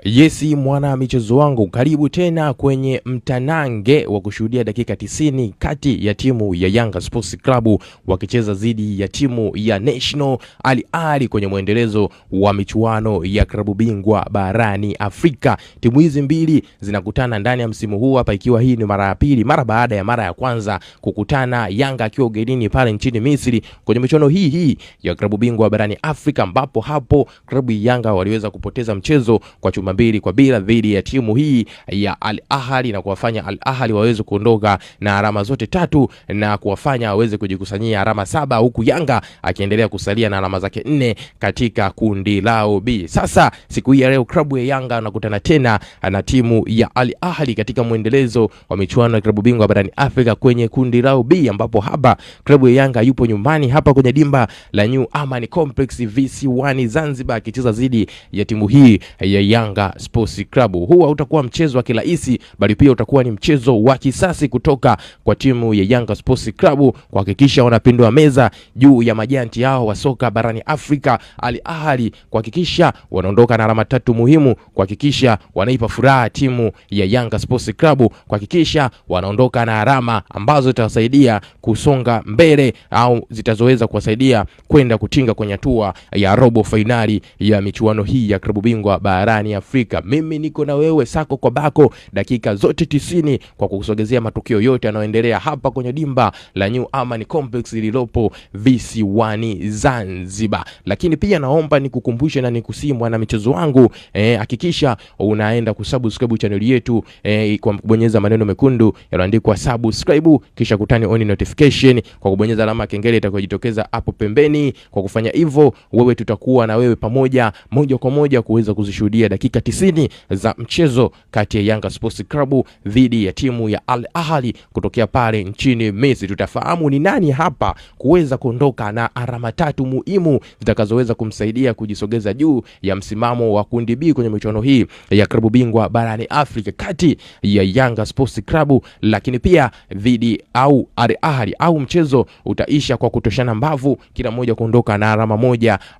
Yesi mwana michezo wangu, karibu tena kwenye mtanange wa kushuhudia dakika 90 kati ya timu ya Yanga Sports Club wakicheza dhidi ya timu ya National Al Ahly kwenye muendelezo wa michuano ya klabu bingwa barani Afrika. Timu hizi mbili zinakutana ndani ya msimu huu hapa, ikiwa hii ni mara ya pili mara baada ya mara ya kwanza kukutana, Yanga akiwa ugenini pale nchini Misri kwenye michuano hii ya klabu bingwa barani Afrika, ambapo hapo klabu ya Yanga waliweza kupoteza mchezo kwa 2-0 dhidi ya timu hii ya Al Ahly na kuwafanya Al Ahly waweze kuondoka na alama zote tatu na kuwafanya waweze kujikusanyia alama 7, huku Yanga akiendelea kusalia na alama zake 4 katika kundi lao B. Sasa siku hii ya leo klabu ya Yanga wanakutana tena na timu ya Al Ahly katika muendelezo wa michuano ya klabu bingwa barani Afrika kwenye kundi lao B, ambapo hapa klabu ya Yanga yupo nyumbani hapa kwenye dimba la New Amaan Complex VC1 Zanzibar akicheza dhidi ya timu hii ya Yanga Sports Club. Huu hautakuwa mchezo wa kirahisi, bali pia utakuwa ni mchezo wa kisasi kutoka kwa timu ya Yanga Sports Club kuhakikisha wanapindua meza juu ya majanti hao wa soka barani Afrika, Al Ahly, kuhakikisha wanaondoka na alama 3 muhimu, kuhakikisha wanaipa furaha timu ya Yanga Sports Club, kuhakikisha wanaondoka na alama ambazo zitawasaidia kusonga mbele au zitazoweza kuwasaidia kwenda kutinga kwenye hatua ya robo finali ya michuano hii ya klabu bingwa barani Afrika. Mimi niko na wewe sako kwa bako dakika zote 90 kwa kukusogezea matukio yote yanayoendelea hapa kwenye dimba la New Amaan Complex lililopo VC1 Zanzibar. Lakini pia naomba nikukumbushe na nikusii mwana michezo wangu, hakikisha unaenda kusubscribe channel yetu kwa kubonyeza maneno mekundu yanayoandikwa subscribe, kisha kutani on notification kwa kubonyeza alama ya kengele itakayojitokeza hapo pembeni. Kwa kufanya hivyo, wewe tutakuwa na wewe pamoja moja kwa moja kuweza kuzishuhudia dakika 90 za mchezo kati ya Yanga Sports Club dhidi ya timu ya Al Ahly kutokea pale nchini Misri. Tutafahamu ni nani hapa kuweza kuondoka na alama 3 muhimu zitakazoweza kumsaidia kujisogeza juu ya msimamo wa kundi B kwenye michuano hii ya klabu bingwa barani Afrika kati ya Yanga Sports Club, lakini pia dhidi au Al Ahly, au mchezo utaisha kwa kutoshana mbavu, kila mmoja kuondoka na alama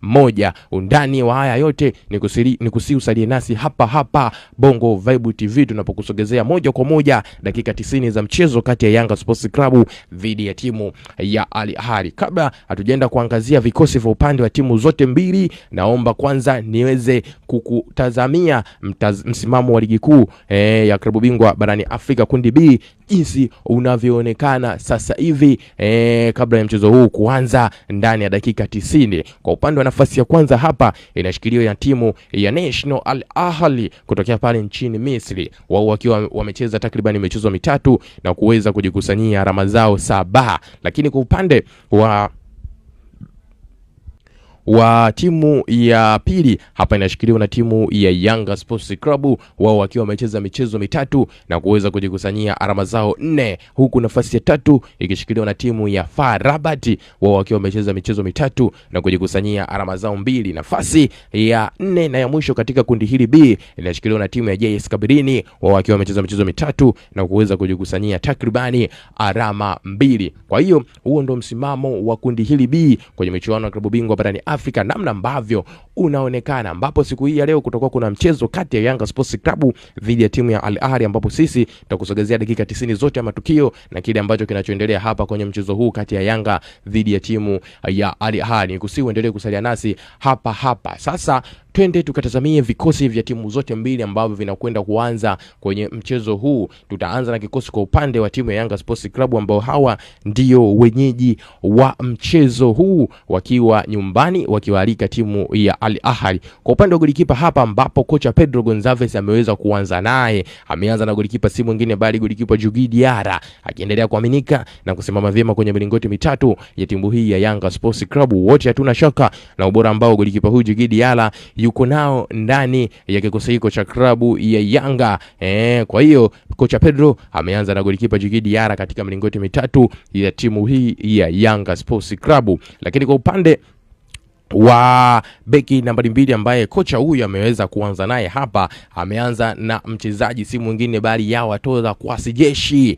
moja. Undani wa haya yote ni usalie nasi hapa Bongo Vibe TV tunapokusogezea moja kwa moja dakika 90 za mchezo kati ya Yanga Sports Club dhidi ya timu ya Al Ahly. Kabla hatujaenda kuangazia vikosi vya upande wa timu zote mbili, naomba kwanza niweze kukutazamia msimamo wa ligi kuu ya klabu bingwa barani Afrika kundi B jinsi unavyoonekana sasa hivi kabla ya mchezo huu kuanza ndani ya dakika 90. Kwa upande wa nafasi ya kwanza hapa inashikiliwa ya timu ya National Al Ahly kutokea pale nchini Misri, wao wakiwa wamecheza takriban michezo 3 na kuweza kujikusanyia alama zao 7. Lakini kwa upande wa timu ya pili hapa inashikiliwa na timu ya Yanga Sports Club, wao wakiwa wamecheza michezo 3 na kuweza kujikusanyia alama zao 4, huku nafasi ya 3 ikishikiliwa na timu ya FAR Rabat, wao wakiwa wamecheza michezo 3 na kujikusanyia alama zao 2. Nafasi ya 4 na ya mwisho katika kundi hili B inashikiliwa na timu ya JS Kabylie, wao wakiwa wamecheza michezo 3 na kuweza kujikusanyia takribani alama 2. Kwa hiyo huo ndo msimamo wa kundi hili B kwenye michuano ya klabu bingwa barani Afrika namna ambavyo unaonekana, ambapo siku hii ya leo kutakuwa kuna mchezo kati ya Yanga Sports Club dhidi ya timu ya Al Ahly, ambapo sisi tutakusogezea dakika 90 zote ya matukio na kile ambacho kinachoendelea hapa kwenye mchezo huu kati ya Yanga dhidi ya timu ya Al Ahly. Nikusiuendelee kusalia nasi hapa. Sasa twende tukatazamie vikosi vya timu zote mbili ambavyo vinakwenda kuanza kwenye mchezo huu. Tutaanza na kikosi kwa upande wa timu ya Yanga Sports Club ambao hawa ndio wenyeji wa mchezo huu wakiwa nyumbani wakiwaalika timu ya Al Ahly. Kwa upande wa golikipa hapa, ambapo kocha Pedro Gonçalves ameweza kuanza naye, ameanza na golikipa si mwingine bali golikipa Djigui Diarra, akiendelea kuaminika na kusimama vyema kwenye milingoti 3 ya timu hii ya Yanga Sports Club. Wote hatuna shaka na ubora ambao golikipa huyu Djigui Diarra yuko nao ndani ya kikosi hiko cha klabu ya Yanga. Kwa hiyo kocha Pedro ameanza na golikipa Djigui Diarra katika milingoti 3 ya timu hii ya Yanga Sports Club. Lakini kwa upande wa beki nambari 2 ambaye kocha huyu ameweza kuanza naye hapa. Ameanza na mchezaji si mwingine bali Yawa Tola Kwasi Jeshi,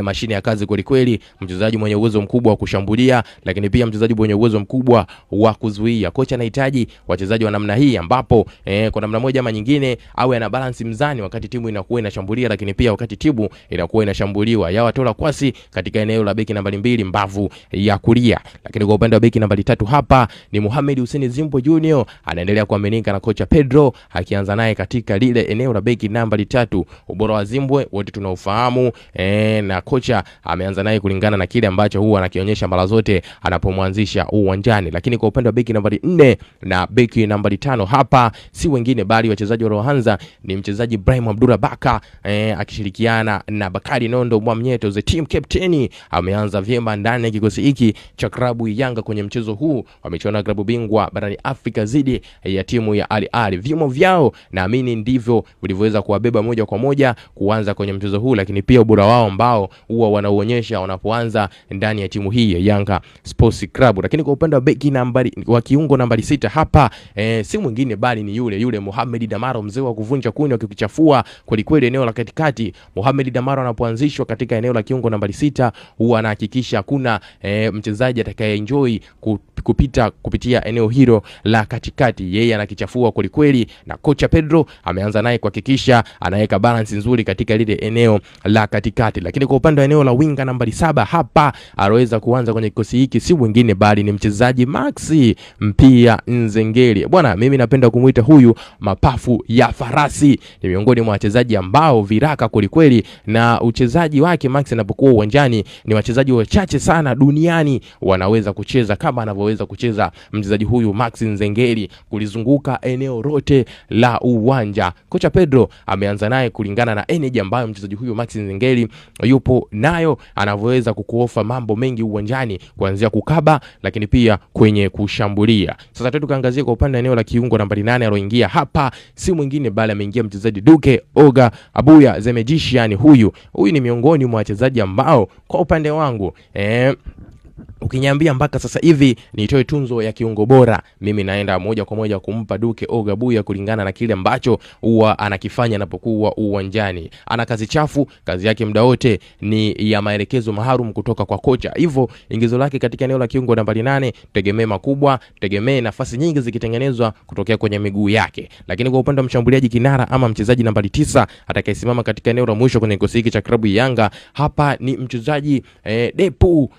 mashine ya kazi kweli kweli, mchezaji mwenye uwezo mkubwa wa kushambulia, lakini pia mchezaji mwenye uwezo mkubwa wa kuzuia. Kocha anahitaji wachezaji wa namna hii ambapo kwa namna moja ama nyingine awe ana balance mzani wakati timu inakuwa inashambulia, lakini pia wakati timu inakuwa inashambuliwa. Yawa Tola Kwasi katika eneo la beki nambari 2 mbavu ya kulia. Lakini kwa upande wa beki nambari 3 hapa ni Mohamed Hussein Zimbo Junior, anaendelea kuaminika na kocha Pedro, akianza naye katika lile eneo la beki nambari 3. Ubora wa Zimbwe wote tunaofahamu, na kocha ameanza naye kulingana na kile ambacho huwa anakionyesha mara zote anapomwanzisha uwanjani. Lakini kwa upande wa beki nambari 4 na beki nambari 5 hapa si wengine bali wachezaji walioanza ni mchezaji Ibrahim Abdullah Baka, akishirikiana na Bakari Nondo Mwamnyeto, the team captain. Ameanza vyema ndani ya kikosi hiki cha klabu Yanga kwenye mchezo huu. Wamechuana klabu bingwa barani Afrika zidi ya timu ya Al Ahly. Vimo vyao naamini ndivyo vilivyoweza kuwabeba moja kwa moja kuanza kwenye mchezo huu, lakini pia ubora wao ambao huwa wanaonyesha wanapoanza ndani ya timu hii ya Yanga Sports Club. Lakini kwa upande wa beki nambari wa kiungo nambari 6 hapa si mwingine bali ni yule Mohamed Damaro, mzee wa kuvunja kuni wakikichafua kweli kweli eneo la katikati. Mohamed Damaro anapoanzishwa katika eneo la kiungo nambari 6 huwa anahakikisha hakuna mchezaji atakayeenjoy kupitia eneo hilo la katikati. Yeye anakichafua kweli kweli, na kocha Pedro ameanza naye kuhakikisha anaweka balance nzuri katika lile eneo la katikati. Lakini kwa upande wa eneo la winga nambari 7 hapa aloweza kuanza kwenye kikosi hiki si mwingine bali ni mchezaji Maxi Mpia Nzengeli. Bwana, mimi napenda kumuita huyu mapafu ya farasi. Ni miongoni mwa wachezaji ambao viraka kweli kweli, na uchezaji wake Maxi anapokuwa uwanjani ni wachezaji wachache sana duniani wanaweza kucheza kama anavyoweza kucheza mchezaji huyu Maxi Nzengeli, kulizunguka eneo lote la uwanja. Kocha Pedro ameanza naye kulingana na energy ambayo mchezaji huyu Maxi Nzengeli yupo nayo, anavyoweza kukuofa mambo mengi uwanjani kuanzia kukaba lakini pia kwenye kushambulia. Sasa tukaangazie kwa upande eneo la kiungo nambari 8 aloingia hapa si mwingine bali ameingia mchezaji Duke Oga Abuya the Magician. Huyu ni miongoni mwa wachezaji ambao kwa upande wangu ukiniambia mpaka sasa hivi nitoe tunzo ya kiungo bora, mimi naenda moja kwa moja kumpa Duke Oga Abuya kulingana na kile ambacho huwa anakifanya anapokuwa uwanjani. Ana kazi chafu, kazi yake muda wote ni ya maelekezo maalum kutoka kwa kocha. Hivyo ingizo lake katika eneo la kiungo nambari 8 tegemee makubwa, tegemee nafasi nyingi zikitengenezwa kutokea kwenye miguu yake. Lakini kwa upande wa mshambuliaji kinara ama mchezaji nambari 9 atakayesimama katika eneo la mwisho kwenye kikosi hiki cha klabu ya Yanga hapa ni mchezaji Depu.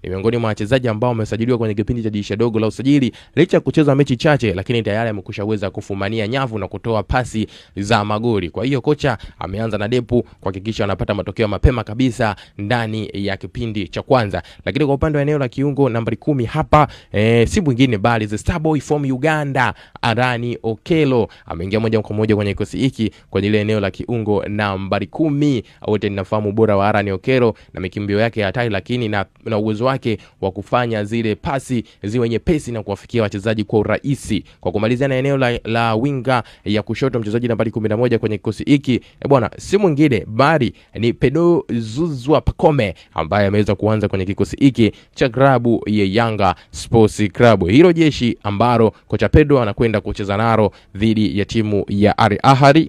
Ni miongoni mwa wachezaji ambao wamesajiliwa kwenye kipindi cha dirisha dogo la usajili. Licha kucheza mechi chache, lakini tayari amekushaweza kufumania nyavu na kutoa pasi za magoli. Kwa hiyo kocha ameanza na Depu kuhakikisha anapata matokeo mapema kabisa ndani ya kipindi cha kwanza. Lakini kwa upande wa eneo la kiungo nambari 10 hapa si mwingine bali the Starboy from Uganda, Arani Okelo, ameingia moja kwa moja kwenye kikosi hiki kwenye ile eneo la kiungo nambari 10. Wote ninafahamu bora wa Arani Okelo na mikimbio yake hatari, lakini na uwezo wake wa kufanya zile pasi ziwe nyepesi na kuwafikia wachezaji kwa urahisi. Kwa kumalizia na eneo la winga ya kushoto mchezaji nambari 11 kwenye kikosi hiki bwana si mwingine bali ni Pedro Zuzwa Pakome, ambaye ameweza kuanza kwenye kikosi hiki cha klabu ya Yanga Sports Club. Hilo jeshi ambalo kocha Pedro anakwenda kucheza nalo dhidi ya timu ya Al Ahly.